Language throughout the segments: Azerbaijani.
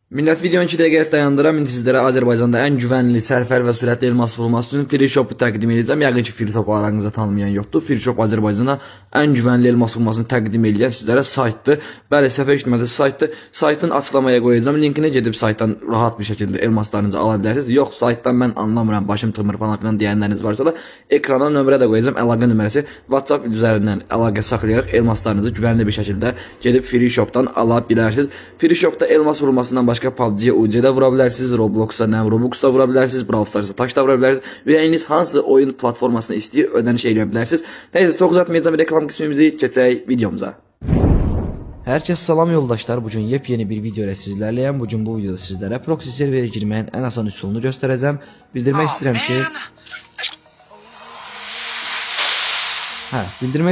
Millət videonu 2 dəqiqəyə dayandıram. İndi sizlərə Azərbaycanda ən güvənli, sərfəli və sürətli elmas vurulması üçün Free Shop-u təqdim edəcəm. Yəqin ki, Free Shop aranızda tanımayan yoxdur. Free Shop Azərbaycanda ən güvənli elmas vurulmasını təqdim edən sizlərə saytdır. Bəli, səhv etmədiniz, saytdır. Saytın açıqlamaya qoyacağım. Linkini gedib saytdan rahat bir şəkildə elmaslarınızı ala bilərsiniz. Yox, saytdan mən anlamıram, başım çıxmır falan filan deyənləriniz varsa da ekrana nömrə də qoyacağım. Əlaqə nömrəsi WhatsApp üzərindən əlaqə saxlayaraq elmaslarınızı güvənli bir şəkildə gedib Free Shop-dan ala bilərsiniz. Free Shop-da elmas vurulmasından başqa PUBG-yə UC-də vura bilərsiniz, Roblox-a, Robux-da vura bilərsiniz, Brawl Stars-a taş da vura bilərsiniz. Ürəyiniz hansı oyun platformasını istəyir, ödəniş eləyə bilərsiniz. Nəysə, çox uzatmayacağım, reklam qismimizi keçək videomuza. Hər kəs salam yoldaşlar, bugün yepyeni bir video ilə sizlərləyəm. Bugün bu videoda sizlərə proxy serverə girməyin ən asan üsulunu göstərəcəm. Bildirmək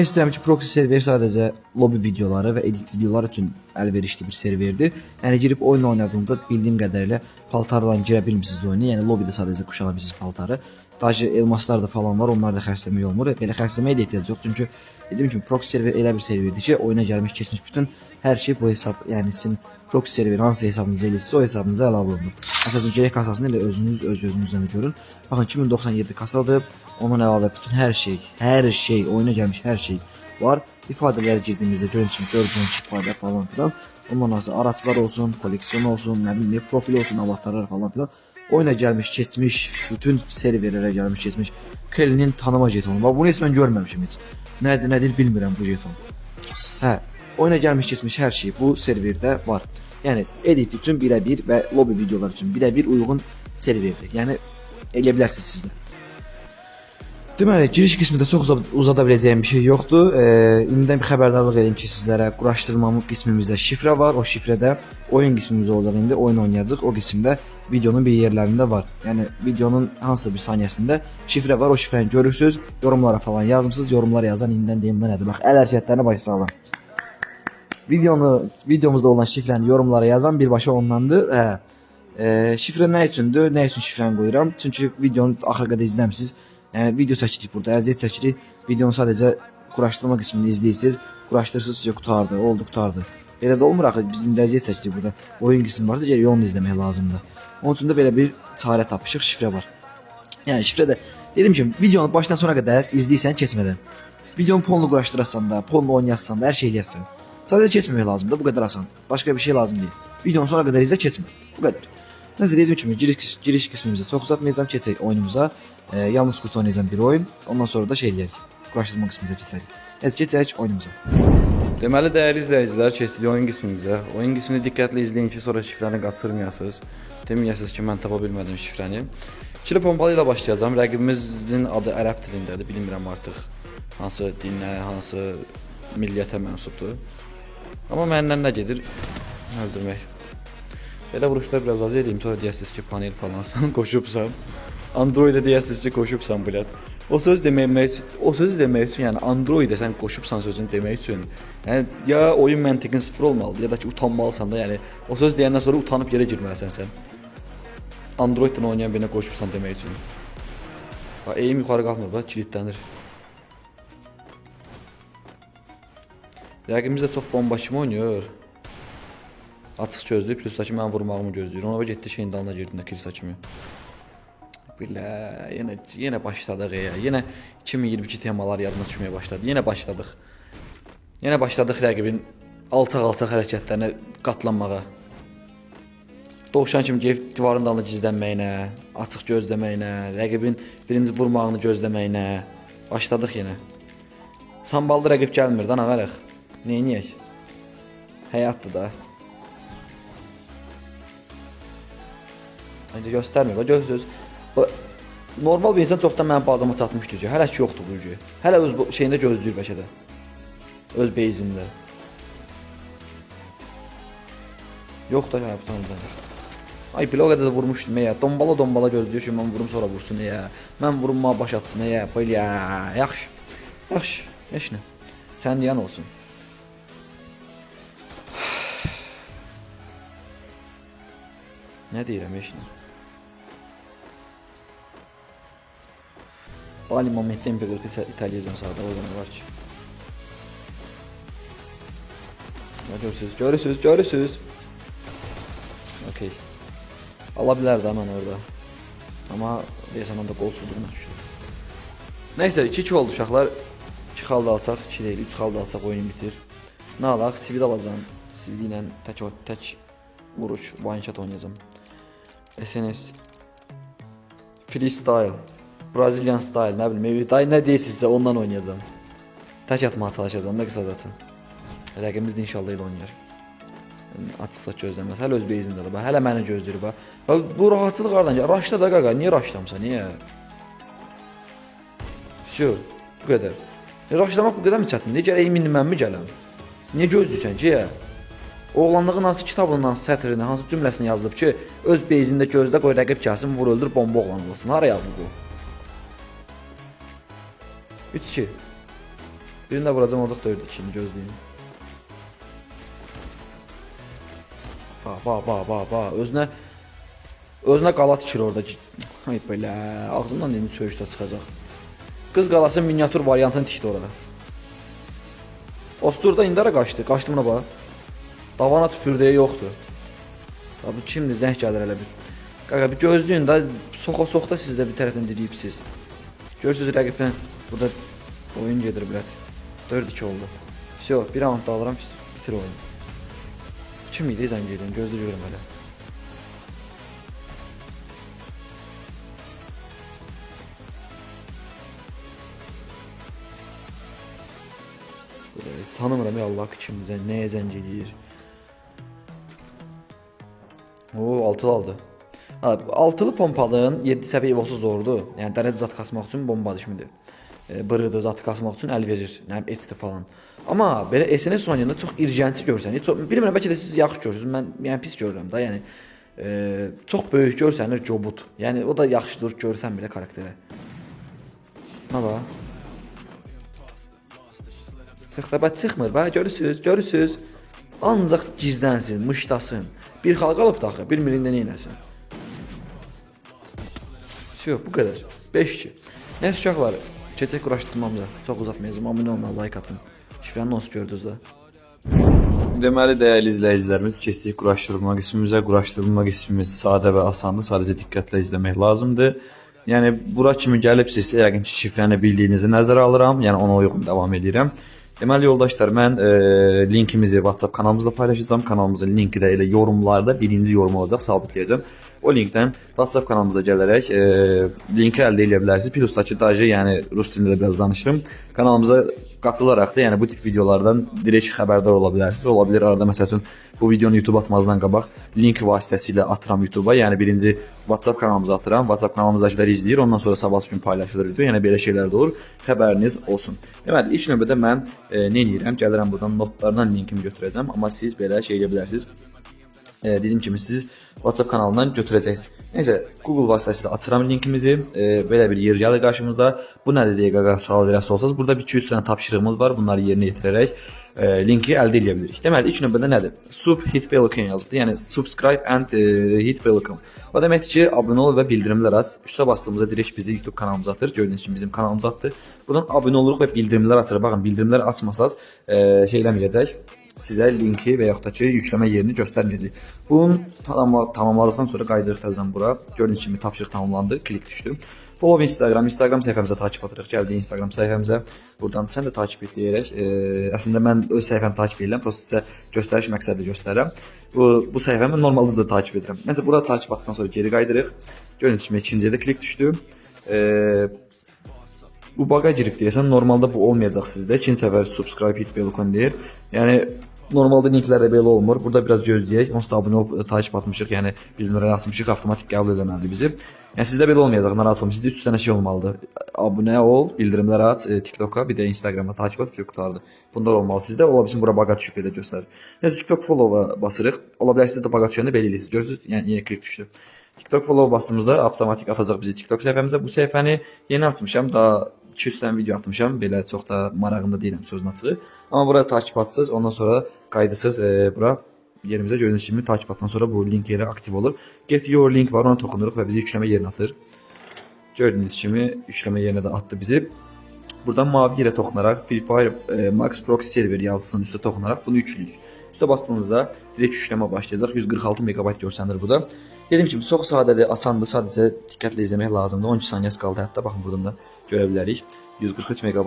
istəyirəm ki, proxy server sadəcə lobby videoları və edit videoları üçün əlverişli bir serverdir. Yəni girib oyun oynadığınızda bildiyim qədərilə paltarla girə bilmirsiniz oyuna. Yəni lobbydə sadəcə quşana bilirsiniz paltarı. Dajı elmaslar da falan var, onlar da xərcləmək olmur. Belə xərcləməyə də ehtiyac yox. Çünki dediyim kimi proxy server elə bir serverdir ki, oyuna gəlmiş keçmiş bütün hər şey bu hesab, yəni sizin proxy server hansı hesabınıza eləyirsə o hesabınıza əlavə olunur. Məsələn, gerek kasasını elə özünüz öz gözünüzlə görün. Baxın 2097 kasadır. Ondan əlavə bütün hər şey, oyuna gəlmiş hər şey var. İfadələri girdiyimizdə görürsünüz kimi 412 ifadə falan filan. Ondan sonra araçlar olsun, koleksiyon olsun, nə bilim, profil olsun, avatarlar falan filan. Oyuna gəlmiş keçmiş, bütün serverlərə gəlmiş keçmiş Kelly'nin tanıma jetonu var. Bunu heç mən görməmişim heç. Nədir bilmirəm bu jeton. Oyuna gəlmiş keçmiş hər şey bu serverdə var. Yəni edit üçün birə-bir və lobby videolar üçün birə-bir uyğun serverdir. Yəni eləyə bilərsiniz siz də. Deməli, giriş qismində çox uzada biləcəyim bir şey yoxdur. İndidən bir xəbərdarlıq edeyim ki, sizlərə quraşdırmamı qismimizdə şifrə var. O şifrədə oyun qismimiz olacaq indi. Oyun oynayacağıq. O qismdə videonun bir yerlərində var. Yəni videonun hansısa bir saniyəsində şifrə var. O şifrəni görürsüz. Yorumlara falan yazmısınız. Yorumlara yazan indidən deyim də nədir? Bax, əl hərəkətlərinə başa salın. Videomuzda olan şifrəni yorumlara yazan birbaşa ondandır. Şifrə nə üçündür? Nə üçün şifrəni qoyuram? Çünki videonu axıra qədər izləmisiniz. Yəni video çəkirik burada, əziyyət çəkirik. Videonu sadəcə quraşdırma qismini izləyirsiniz. Quraşdırırsınız, yox qutardı, oldu qutardı. Belə də olmur axı, bizim də əziyyət çəkirik burada. Oyun qismi varsa gəlir onu izləmək lazımdır. Onun üçün də belə bir çarə tapışıq, şifrə var. Yəni şifrə də dedim ki, videonu başdan sona qədər izləyirsən keçmədən. Videonun polunu quraşdırasan da, polunu oynayasan da, hər şey eləyəsən. Sadəcə keçməmək lazımdır, bu qədər asan. Başqa bir şey lazım deyil. Videonu sona qədər izlə, keçmə. Bu qədər. Nəzər dediyim kimi giriş qismimizdə çox uzatmayacağım, keçək oyunumuza. Yalnız kurt oynayacağım bir oyun. Ondan sonra da şey eləyək. Quraşdırma qismimize keçək. Keçək oyunumuza. Deməli, dəyərli izləyicilər, keçdik oyun qismimizə. Oyun qismini diqqətlə izləyin ki, sonra şifrəni qaçırmayasınız. Deməyəsiniz ki, mən tapa bilmədim şifrəni. İkili pompalı ilə başlayacağım. Rəqibimizin adı ərəb dilindədir, bilmirəm artıq. Hansı dinə, hansı milliyyətə mənsubdur. Amma məndən nə gedir? Öldürmək. Belə vuruşlar biraz az edeyim, sonra deyəsiniz ki, panel falansan, qoşubsan. Android'e deyəsiniz ki, qoşubsan bilət. O söz demək üçün, yəni Android'e sən qoşubsan sözünü demək üçün, yəni ya oyun məntiqin sıfır olmalıdır, ya da ki, utanmalısan da, yəni o söz deyəndən sonra utanıb yerə girməlisən sən. Android'dən oynayan birinə qoşubsan demək üçün. Bax, eğim yuxarı qalmır, bax, kilitlənir. Rəqibimiz də çox bomba kimi oynayır. Açıq gözlü, plus da ki, mən vurmağımı gözləyir. Ona getdi şeyin dalına girdin də kilisa kimi. Bilə, yenə başladıq ya. Yenə 2022 temalar yadıma düşməyə başladı. Yenə başladıq rəqibin alçaq hərəkətlərinə qatlanmağa. Doğuşan kimi gelib divarın dalına gizlənməyinə, açıq gözləməyinə, rəqibin birinci vurmağını gözləməyinə başladıq yenə. Samballı rəqib gəlmir də, nə varıq? Neyniyək? Həyatdır da. İndi göstərmir, gözlüyoruz. Normal bir insan çoxdan mənim bazama çatmışdır ki, hələ ki yoxdur bu gücü. Hələ öz şeyində gözləyir bəlkə də. Öz beyzində. Yox da yəni bu tanıda. Ay bilə o qədər də vurmuşdum ya. Dombala gözləyir ki, mən vurum sonra vursun ya. Mən vurumma baş atsın ya. Böyle ya. Yaxşı. Heç nə. Sən deyən olsun. Nə deyirəm heç nə. Dali momentdə imperator İtalyazam sağda o zaman var ki. Görürsünüz. okey. Ala bilərdi mən orada. Amma deyəsən onda qolsuzluğuna düşdü. Nəysə 2-2 oldu uşaqlar. 2 xal da alsaq, 2 deyil, 3 xal da alsaq oyun bitir. Nə alaq? Sivil alacağam. Sivil ilə tək vuruş, one shot oynayacağam. SNS Freestyle, Brazilian style, nə bilim, evitay nə deyirsinizsə ondan oynayacağam. Tək atmağa çalışacağam da qısacası. Rəqibimiz də inşallah elə oynayar. Atsa gözləməz. Hələ öz bezindədir. Bax, hələ məni gözləyir bax. Bu rahatlıq hardan gəlir? Raşla da qaqa, niyə raşlamısan? Niyə? Şu, bu qədər. Raşlamaq bu qədər mi çətindir? Gərək minimummu gələm? Niyə gözləyirsən ki? Oğlanlığın hansı kitabının hansı sətrini, hansı cümləsini yazılıb ki, öz bezində gözlə qoy rəqib gəlsin, vur öldür, bomba oğlan olsun. Hara yazılıb bu? 3-2. Birində vuracam, olduq 4-2-ni gözləyin. Bax. Özünə qala tikir orada. Ay belə, ağzımdan indi söyüşdə çıxacaq. Qız qalası miniatür variantını tikdi orada. Osturda indi ara qaçdı. Qaçdı buna bax. Davana tüpürdəyə yoxdur. Bu kimdir? Zəng gəlir elə bir. Qaqa bir gözləyin də, soxa-soxda siz də bir tərəfdən diriyibsiz. Görürsünüz rəqiblə burada oyun gedir bilət. 4-2 oldu. Всё, bir round da alıram, bitir oyunu. Kim idi zəng edən? Gözlə görürəm hələ. Tanımıram ya Allah kim nəyə zəng edir. Oo 6 aldı. Ha, 6'lı pompalığın 7 səviyyə evosu zordur. Yəni dərəcə zat kasmaq üçün bomba düşmüdür. Bırıdı zat kasmaq üçün əl verir. Nə bilim etdi falan. Amma belə SNS oynayanda çox irgənci görsən. Bilmirəm bəlkə də siz yaxşı görürsünüz. Mən yəni pis görürəm da. Yəni çox böyük görsənir cobut. Yəni o da yaxşıdır görsən belə karakterə. Nə var? Çıxmır. Bax görürsüz. Ancaq gizlənsin, mışdasın. Bir xal qalıb da axı, bir milində neynəsin? Всё, bu qədər. 5-2. Nəsə uşaqlar, keçək quraşdırmamıza. Çox uzatmayacağım. Abunə olmağı, like atın. Şifrəni nasıl gördünüz də? Deməli, dəyərli izləyicilərimiz, keçdik quraşdırma qismimizə. Quraşdırma qismimiz sadə və asandır. Sadəcə diqqətlə izləmək lazımdır. Yəni, bura kimi gəlibsizsə, yəqin ki, şifrəni bildiyinizi nəzərə alıram. Yəni, ona uyğun davam edirəm. Deməli yoldaşlar, mən linkimizi WhatsApp kanalımızda paylaşacağım. Kanalımızın linki də elə yorumlarda birinci yorum olacaq, sabitləyəcəm. O linkdən WhatsApp kanalımıza gələrək linki əldə edə bilərsiniz. Plusdakı dajı, yəni rus dilində də biraz danışdım. Kanalımıza qatılaraq da, yəni bu tip videolardan direkt xəbərdar ola bilərsiniz. Ola bilər arada məsəl üçün bu videonu YouTube atmazdan qabaq link vasitəsilə atıram YouTube-a. Yəni birinci WhatsApp kanalımıza atıram. WhatsApp kanalımızdakilər izləyir, ondan sonra sabahsı gün paylaşılır video. Yəni belə şeylər də olur. Xəbəriniz olsun. Deməli, ilk növbədə mən nə edirəm? Gəlirəm buradan notlardan linkimi götürəcəm, amma siz belə şey edə bilərsiniz. Dediyim kimi siz WhatsApp kanalından götürəcəksiniz. Nəysə, Google vasitəsilə açıram linkimizi. Belə bir yer gəlir qarşımızda. Bu nədir deyə qaqa sual verəsi olsanız, burada 200 dənə tapşırığımız var. Bunları yerinə yetirərək linki əldə edə bilirik. Deməli, ilk növbədə nədir? Sub hit bell icon yazılır. Yəni subscribe and hit bell icon. O deməkdir ki, abunə ol və bildirimlər aç. Üstə bastığımızda direkt bizi YouTube kanalımıza atır. Gördüyünüz kimi bizim kanalımıza atdı. Buradan abunə oluruq və bildirimlər açırıq. Baxın, bildirimlər açmasaz şey eləməyəcək. Sizə linki və yaxud da ki, yükləmə yerini göstərməyəcək. Bunun tamamladıqdan sonra qaydırıq təzədən bura. Gördüyünüz kimi tapşırıq tamamlandı, klik düşdü. Follow Instagram səhifəmizə takip atırıq. Gəldik Instagram səhifəmizə. Buradan sən də takip et deyərək. Əslində mən öz səhifəmi takip edirəm. Prosta sizə göstəriş məqsədilə göstərirəm. Bu səhifəmi normalda da takip edirəm. Nəsə burada takip atdıqdan sonra geri qaydırıq. Gördüyünüz kimi ikinciyə də klik düşdü. Bu baqa girib deyəsən, normalda bu olmayacaq sizdə. İkinci səfər subscribe hit bell icon deyir. Yəni normalda linklərdə belə olmur. Burada biraz gözləyək. Onsuz da abunə olub takip atmışıq. Yəni bildirimləri açmışıq, avtomatik qəbul eləməlidir bizi. Yəni sizdə belə olmayacaq, narahat olmayın. Sizdə 3 dənə şey olmalıdır. Abunə ol, bildirimləri aç, TikToka, bir də Instagrama takip et, sizi qurtardı. Bunlar olmalı. Sizdə ola bilsin bura baqa düşüb belə göstərir. Nəsə TikTok follow-a basırıq. Ola bilər sizdə də baqa düşəndə belə eləyirsiniz. Görürsüz? Yəni yenə klik düşdü. TikTok follow bastığımızda avtomatik atacaq bizi TikTok səhifəmizə. Bu səhifəni yeni açmışam. Daha 200 dənə video atmışam. Belə çox da marağında deyiləm sözün açığı. Amma bura takip atsız, ondan sonra qaydısız bura yerimizə gördüyünüz kimi takip atdan sonra bu link yeri aktiv olur. Get your link var, ona toxunuruq və bizi yükləmə yerinə atır. Gördüyünüz kimi yükləmə yerinə də atdı bizi. Buradan mavi yerə toxunaraq Free Fire Max Proxy server yazısının üstə toxunaraq bunu yükləyik. Üstə bastığınızda direkt yükləmə başlayacaq. 146 MB görsənir bu da. Dediyim kimi çox sadədir, asandır. Sadəcə diqqətlə izləmək lazımdır. 12 saniyəsi qaldı hətta. Baxın buradan da görə bilərik. 143 MB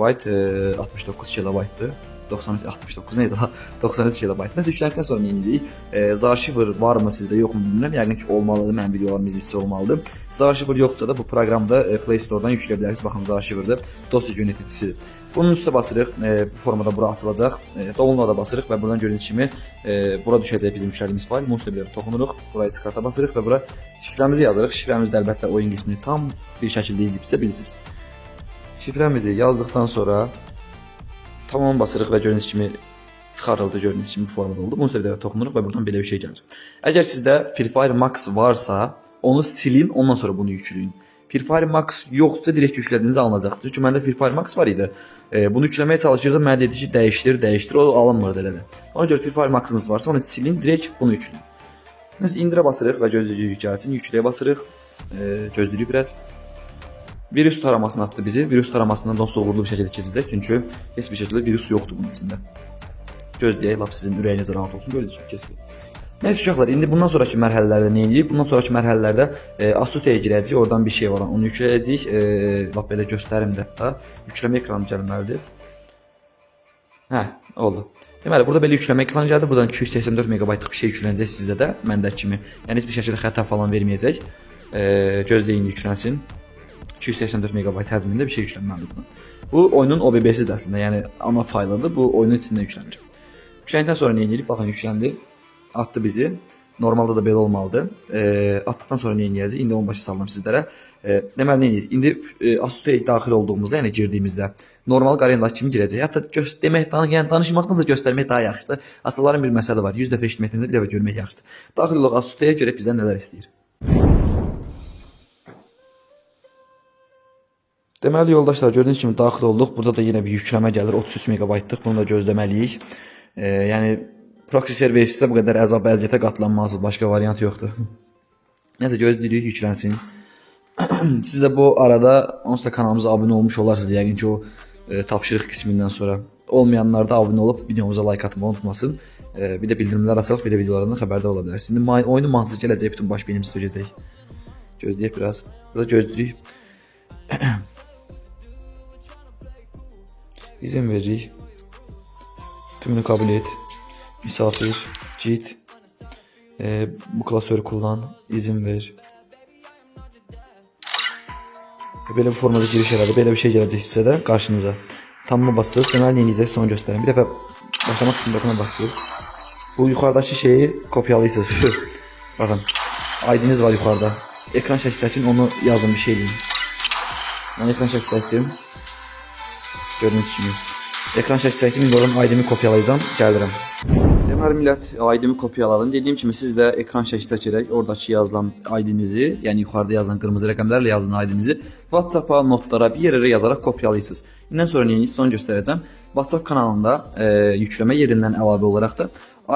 69 KB-dır. 69 neydi ha? 93 KB. Nəsə yükləndikdən sonra nə edirik? Zaarşiver varmı sizdə, yoxmu bilmirəm. Yəqin ki olmalıdır. Mənim videolarım izləyicisi olmalıdır. Zaarşiver yoxsa da bu proqramda Play Store-dan yükləyə bilərsiniz. Baxın Zaarşiverdə dosya yöneticisidir. Bunun üstə basırıq. Bu formada bura açılacaq. Download-a basırıq və buradan gördüyünüz kimi bura düşəcək bizim yüklədiyimiz fayl. Bunun üstə bir toxunuruq. Burayı çıxarta basırıq və bura şifrəmizi yazırıq. Şifrəmiz də əlbəttə oyun qismini tam bir şəkildə izləyibsə bilirsiniz. Şifrəmizi yazdıqdan sonra tamam basırıq və gördüyünüz kimi çıxarıldı, gördüyünüz kimi bu formada oldu. Bunun üstə bir dəfə toxunuruq və buradan belə bir şey gəlir. Əgər sizdə Free Fire Max varsa, onu silin, ondan sonra bunu yükləyin. Free Fire Max yoxsa direkt yüklədiyinizdə alınacaqdır. Çünki məndə Free Fire Max var idi. Bunu yükləməyə çalışırdım, mənə dedi ki, dəyişdir, o alınmırdı elə də. Ona görə Free Fire Max-ınız varsa, onu silin, direkt bunu yükləyin. Biz indirə basırıq və gözləyirik gəlsin, yükləyə basırıq, gözləyirik biraz. Virus taramasını atdı bizi. Virus taramasından dost uğurlu bir şəkildə keçəcək, çünki heç bir şəkildə virus yoxdur bunun içində. Gözləyək, lap sizin ürəyinizə rahat olsun, görəcək, keçsin. Nəysə uşaqlar, indi bundan sonraki mərhələlərdə nə edirik? Bundan sonraki mərhələlərdə Astutia'ya girəcəyik, oradan bir şey var, onu yükləyəcəyik. Lap belə göstərim də hətta. Yükləmə ekranı gəlməlidir. Hə, oldu. Deməli, burada belə yükləmə ekranı gəldi. Buradan 284 MB-lıq bir şey yüklənəcək sizdə də, məndəki kimi. Yəni heç bir şəkildə xəta falan verməyəcək. Gözləyin yüklənsin. 284 MB həcmində bir şey yüklənməlidir bundan. Bu oyunun OBB-sidir əslində, yəni ana faylıdır. Bu oyunun içində yüklənir. Yüklendikdən sonra nə edirik? Baxın, yükləndi. Atdı bizi. Normalda da belə olmalıdır. Atdıqdan sonra nə edəcəyik? İndi onu başa saldım sizlərə. Deməli nə edirik? İndi Astutia'ya daxil olduğumuzda, yəni girdiyimizdə normal qariyandakı kimi girəcək. Hətta demək, yəni danışmaqdansa göstərmək daha yaxşıdır. Ataların bir məsələ var. 100 dəfə eşitməkdənsə bir dəfə görmək yaxşıdır. Daxil olaq Astutia'ya, görək bizdən nələr istəyir. Deməli yoldaşlar, gördüyünüz kimi daxil olduq. Burada da yenə bir yükləmə gəlir. 33 MB-lıq. Bunu da gözləməliyik. Yəni proxy server isə bu qədər əzab əziyyətə qatlanmazsınız. Başqa variant yoxdur. Nəsə gözləyirik yüklənsin. Siz də bu arada onsuz da kanalımıza abunə olmuş olarsınız. Yəqin ki o tapşırıq qismindən sonra. Olmayanlar da abunə olub videomuza like atmayı unutmasın. Bir də bildirimlər açaraq belə videolardan xəbərdar ola bilərsiniz. İndi oyunun mantığı gələcək, bütün baş beynimizi döyəcək. Gözləyək biraz. Burada gözləyirik. İzin veririk. Tümünü kabul et. Misafir, git. Bu klasörü kullan. İzin ver. Belə bir formada giriş elədi. Belə bir şey gələcək sizə də qarşınıza. Tamama basırsınız. Deməli nə edəcəksiniz onu göstərin. Bir dəfə başlamaq üçün butona basırsınız. Bu yuxarıdakı şeyi kopyalayırsınız. Baxın. ID'niz var yuxarıda. Ekran şəkli çəkin, onu yazın bir şey deyin. Mən ekran şəkli çəkdim. Gördüyünüz kimi. Ekran şəkli çəkdim, indi oradan ID-mi kopyalayacağam, gəlirəm. Deməli millət, ID-mi kopyaladım. Dediyim kimi siz də ekran şəkli çəkərək oradakı yazılan ID-nizi, yəni yuxarıda yazılan qırmızı rəqəmlərlə yazılan ID-nizi WhatsApp-a, notlara, bir yerə yazaraq kopyalayırsınız. İndən sonra neyini sizə onu göstərəcəm. WhatsApp kanalında yükləmə yerindən əlavə olaraq da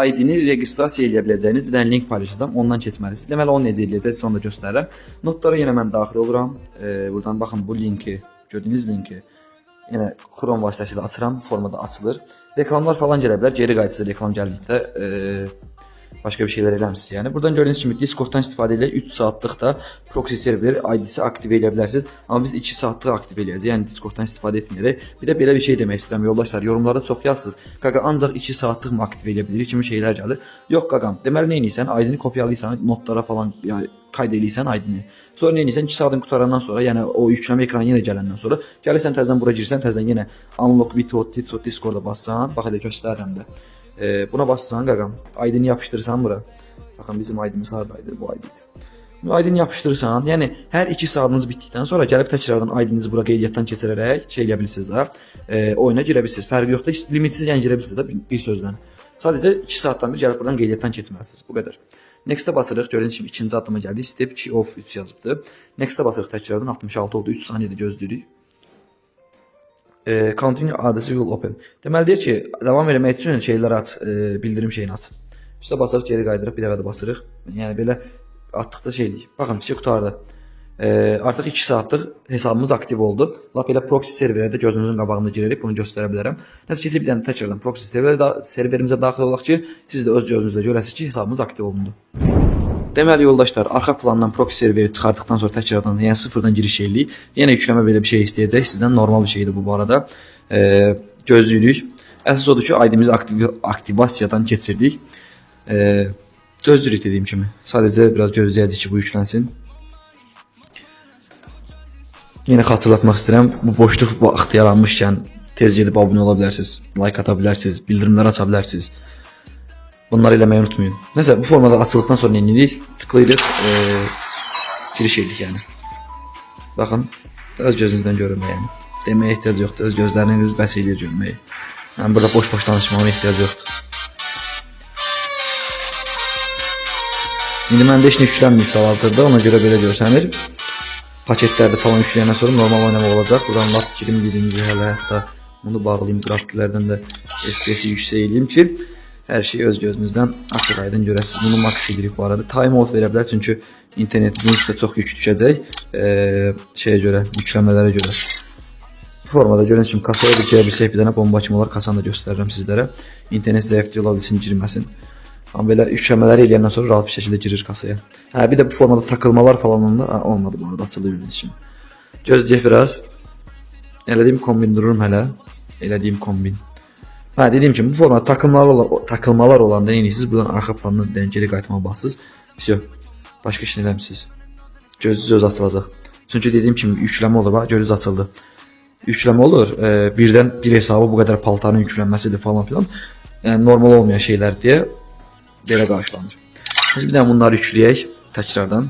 ID-ni registrasiya edə biləcəyiniz bir dənə link paylaşacağam, ondan keçməlisiniz. Deməli onu necə edəcəksiniz, onu da göstərirəm. Notlara yenə mən daxil oluram. Buradan baxın bu linki, gördüyünüz linki yenə Chrome vasitəsilə açıram, formada açılır. Reklamlar falan gələ bilər. Geri qayıtsa reklam gəldikdə başqa bir şeylər eləmisiniz. Yəni buradan gördüyünüz kimi Discord-dan istifadə edərək 3 saatlıq da proxy server ID-si aktiv edə bilərsiniz. Amma biz 2 saatlıq aktiv eləyəcəyik. Yəni Discord-dan istifadə etməyərək. Bir də belə bir şey demək istəyirəm yoldaşlar. Yorumlarda çox yazırsınız. Qaqa ancaq 2 saatlıq mı aktiv edə bilirik kimi şeylər gəlir. Yox qaqam. Deməli nə edirsən? ID-ni kopyalayırsan, notlara falan yəni qayd edirsən ID-ni. Sonra nə edirsən? 2 saatın qutarandan sonra, yəni o yükleme ekranı yenə gələndən sonra gəlirsən təzədən bura girsən, təzədən yenə unlock with Discord-a bassan, bax elə göstərirəm də. Buna bassan qaqam, ID-ni yapışdırırsan bura. Baxın bizim ID-miz hardaydı? Bu ID-dir. ID-ni yapışdırırsan, yəni hər 2 saatınız bitdikdən sonra gəlib təkrardan ID-nizi bura qeydiyyatdan keçirərək şey eləyə bilirsiniz də, oyuna girə bilirsiniz. Fərqi yoxdur, limitsiz yəni girə bilirsiniz də bir sözlə. Sadəcə 2 saatdan bir gəlib buradan qeydiyyatdan keçməlisiniz. Bu qədər. Next-ə basırıq. Gördüyünüz kimi ikinci addıma gəldik. Step 2 of 3 yazıbdı. Next-ə basırıq təkrardan 66 oldu. 3 saniyədə gözləyirik. Continue adresi will open. Deməli deyir ki, davam etmək üçün şeyləri aç, bildirim şeyini aç. Üstə basırıq, geri qaydırıb bir dəfə də basırıq. Yəni belə atdıqda şeylik. Baxın, bir şey qutardı. Artıq 2 saatlıq hesabımız aktiv oldu. Lap elə proxy serverə də gözünüzün qabağında girərək bunu göstərə bilərəm. Nəsə keçib bir dənə təkrardan proxy serverimizə daxil olaq ki, siz də öz gözünüzlə görəsiniz ki, hesabımız aktiv olundu. Deməli yoldaşlar, arxa plandan proxy serveri çıxartdıqdan sonra təkrardan, yəni sıfırdan giriş eləyirik. Yenə yükləmə belə bir şey istəyəcək sizdən, normal bir şeydir bu arada. Gözləyirik. Əsas odur ki, ID-mizi aktivasiyadan keçirdik. Gözləyirik dediyim kimi. Sadəcə biraz gözləyəcək ki, bu yüklənsin. Yenə xatırlatmaq istəyirəm, bu boşluq vaxtı yaranmışkən tez gedib abunə ola bilərsiniz, like ata bilərsiniz, bildirimlər aça bilərsiniz. Bunları eləməyi unutmayın. Nəsə, bu formada açıldıqdan sonra nə edirik? Tıklayırıq, giriş edirik yəni. Baxın, öz gözünüzdən görün yəni. Deməyə ehtiyac yoxdur, öz gözləriniz bəs eləyir görməyi. Yəni burada boş-boş danışmağa ehtiyac yoxdur. İndi məndə heç nə yüklənməyib hal-hazırda, ona görə belə görsənir. Paketlərdə falan yükləyəndən sonra normal oynamaq olacaq. Buradan lap girim birimizi hələ, hətta bunu bağlayayım, qrafiklərdən də FPS-i yüksək eləyim ki, hər şeyi öz gözünüzdən açıq aydın görəsiniz. Bunu max edirik bu arada. Time out verə bilər, çünki internetinizin üstə çox yük düşəcək. Şeyə görə, yükləmələrə görə. Bu formada görünsün kimi kasaya bir kərə bilsək bir dənə bomba kimi olar, kasanı da göstərirəm sizlərə. İnternet zəifliyi ola bilsin, girməsin. Amma belə yükləmələri eləyəndən sonra rahat bir şəkildə girir kasaya. Bir də bu formada takılmalar falan olmadı bu arada, açılır gördüyünüz kimi. Gözləyək biraz. Elədiyim kombin dururum hələ. Elədiyim kombin. Dediyim kimi bu formada takılmalar olanda neyinirsiniz? Buradan arxa plandan geri qayıtmağa basırsınız. Всё. Başqa şey eləmişsiniz. Gözünüz öz açılacaq. Çünki dediyim kimi yükləmə olur, bax gözünüz açıldı. Yükləmə olur. Birdən bir hesabı bu qədər paltarın yüklənməsidir falan filan. Yəni normal olmayan şeylər deyə belə qarşılanır. Biz bir dənə bunları yükləyək təkrardan.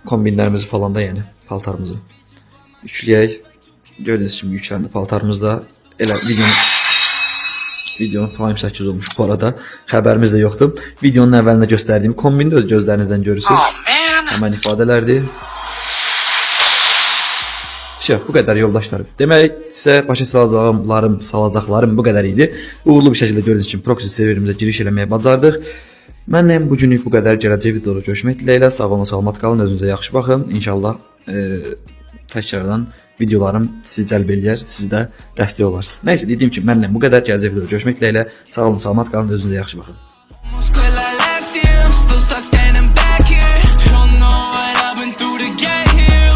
Kombinlərimizi falan da, yəni paltarımızı yükləyək. Gördüyünüz kimi yükləndi paltarımız da. Elə videonun time 8 olmuş bu arada. Xəbərimiz də yoxdur. Videonun əvvəlində göstərdiyim kombini də öz gözlərinizdən görürsünüz. Həmən ifadələrdir. Bu qədər yoldaşlarım. Demək sizə başa salacaqlarım bu qədər idi. Uğurlu bir şəkildə gördüyünüz kimi proxy serverimizə giriş eləməyə bacardıq. Məndən bu günlük bu qədər. Gələcək videoda görüşmək diləyilə. Sağ olun, salamat qalın, özünüzə yaxşı baxın. İnşallah təkrardan videolarım sizi cəlb eləyər, siz də dəstək olarsınız. Nəysə, dediyim kimi məndən bu qədər. Gələcək videoda görüşmək diləyilə. Sağ olun, salamat qalın, özünüzə yaxşı baxın. Still stuck standing back here. Don't know what I've been through to get here.